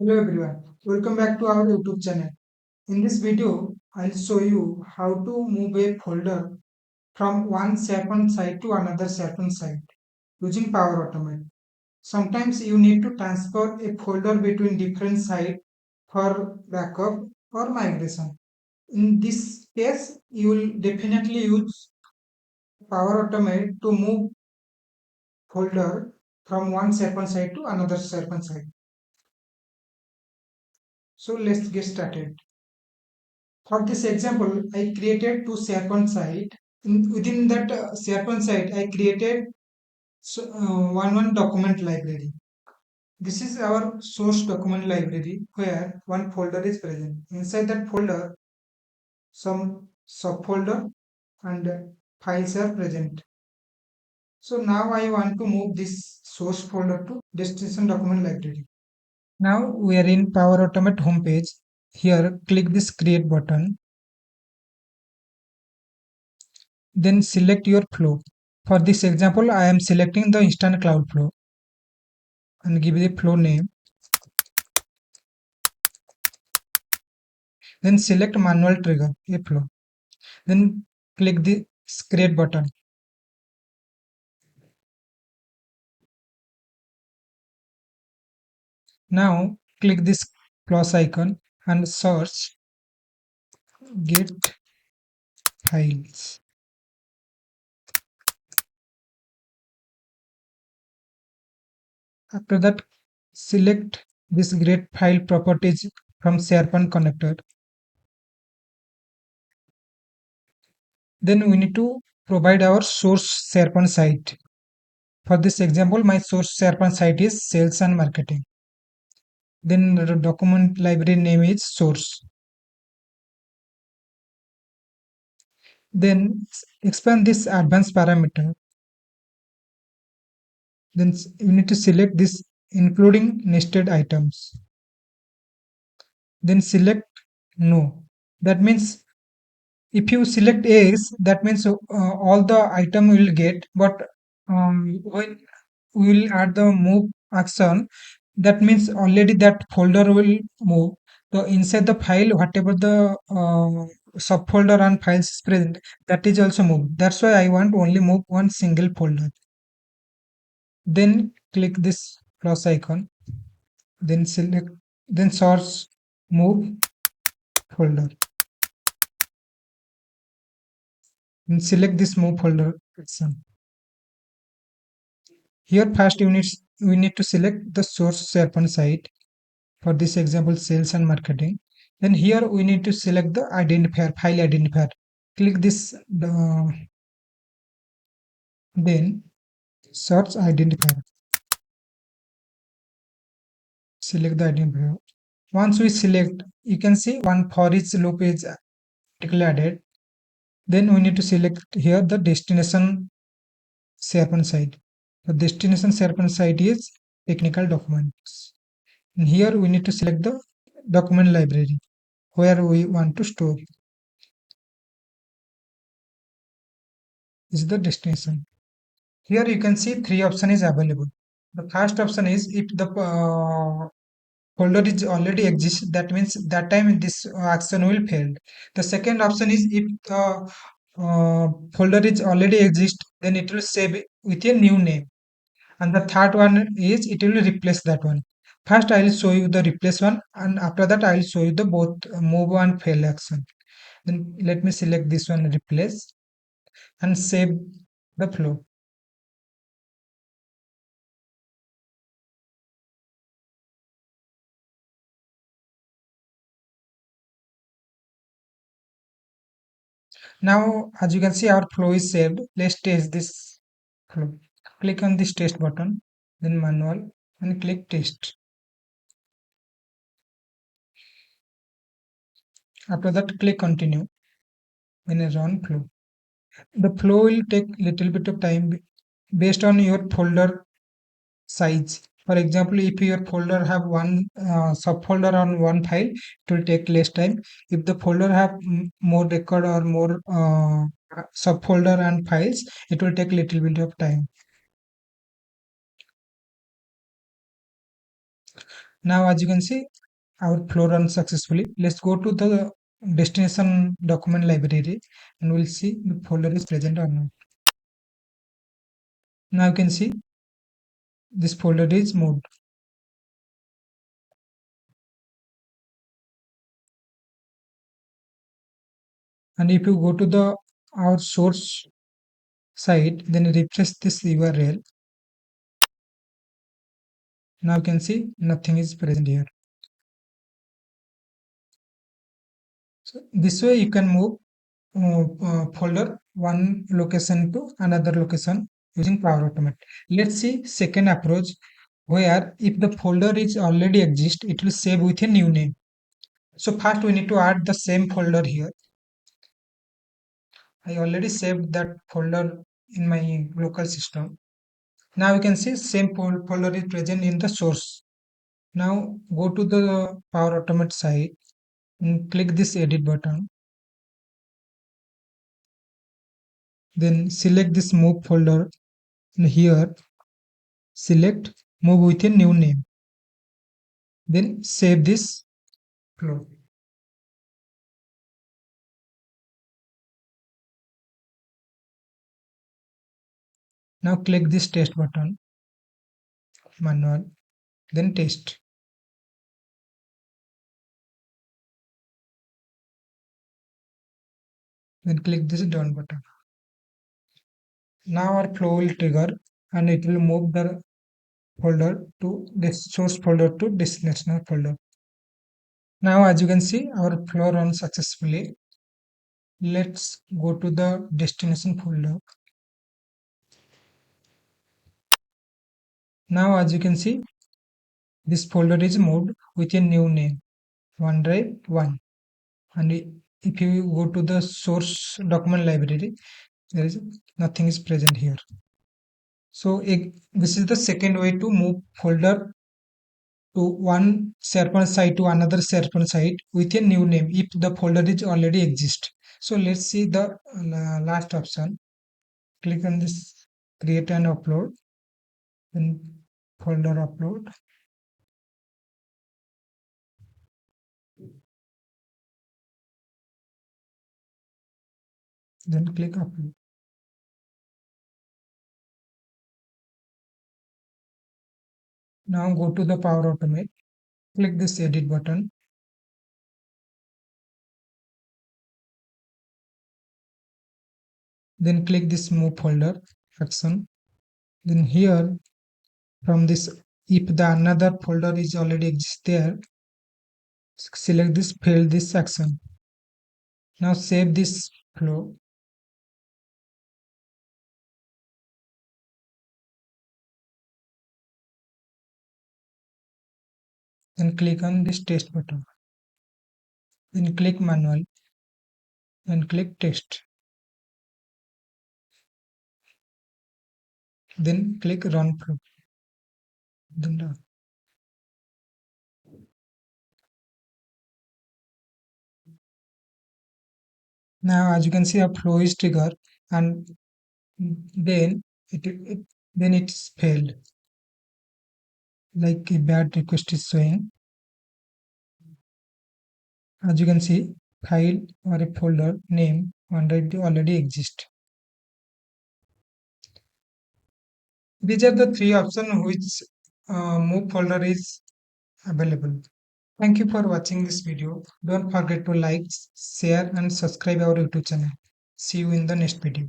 Hello everyone, welcome back to our YouTube channel. In this video, I'll show you how to move a folder from one SharePoint site to another SharePoint site using Power Automate. Sometimes you need to transfer a folder between different sites for backup or migration. In this case, you will definitely use Power Automate to move folder from one SharePoint site to another SharePoint site. So let's get started. For this example, I created two SharePoint site. Within that SharePoint site, I created one document library. This is our source document library where one folder is present. Inside that folder, some subfolder and files are present. So now I want to move this source folder to destination document library. Now we are in Power Automate homepage. Here, click this create button. Then select your flow. For this example, I am selecting the instant cloud flow and give the flow name. Then select manual trigger a flow. Then click the create button. Now click this plus icon and search get files. After that, select this get file properties from SharePoint connector. Then we need to provide our source SharePoint site. For this example, my source SharePoint site is sales and marketing. Then the document library name is source. Then expand this advanced parameter. Then you need to select this including nested items. Then select no. That means if you select yes, that means all the item will get, but when we will add the move action, that means already that folder will move. So inside the file, whatever the subfolder and files is present, that is also moved. That's why I want only move one single folder. Then click this plus icon. Then select, then source move folder. And select this move folder action. Here first we need to select the source SharePoint site. For this example, sales and marketing. Then here we need to select the identifier, file identifier. Click this, then search identifier. Select the identifier. Once we select, you can see one for each loop is particularly added. Then we need to select here the destination SharePoint site. The destination SharePoint site is technical documents. And here we need to select the document library where we want to store. This is the destination. Here you can see three options is available. The first option is if the folder is already exists, that means that time this action will fail. The second option is if the folder is already exist, then it will save it with a new name. And the third one is it will replace that one. First I will show you the replace one, and after that I will show you the both move and fail action. Then let me select this one, replace, and save the flow. Now, as you can see, our flow is saved. Let's test this flow. Click on this test button, then manual, and click test. After that, click continue in a run flow. The flow will take little bit of time based on your folder size. For example, if your folder have one subfolder on one file, it will take less time. If the folder have more record or more subfolder and files, it will take little bit of time. Now as you can see, our flow runs successfully. Let's go to the destination document library and we'll see the folder is present or not. Now you can see this folder is moved. And if you go to the our source site, then refresh this URL. Now you can see nothing is present here. So this way you can move folder one location to another location using Power Automate. Let's see second approach, where if the folder is already exist, it will save with a new name. So first we need to add the same folder here. I already saved that folder in my local system. Now you can see same folder is present in the source. Now go to the Power Automate site and click this edit button. Then select this move folder and here select move with a new name. Then save this flow. Now click this test button, manual, then test. Then click this done button. Now our flow will trigger and it will move the folder to this source folder to destination folder. Now as you can see our flow runs successfully. Let's go to the destination folder. Now as you can see this folder is moved with a new name, OneDrive 1. And if you go to the source document library, there is nothing is present here. So this is the second way to move folder to one SharePoint site to another SharePoint site with a new name if the folder is already exist. So let's see the last option. Click on this create and upload, then folder upload. Then click upload. Now go to the Power Automate. Click this edit button. Then click this move folder action. Then here from this, if the another folder is already exist there, select this fail this action. Now save this flow. Then click on this test button. Then click manual. Then click test. Then click run flow. Then done. Now as you can see a flow is triggered and then it's failed. Like a bad request is showing. As you can see, file or a folder name already exists. These are the three options which move folder is available. Thank you for watching this video. Don't forget to like, share and subscribe our YouTube channel. See you in the next video.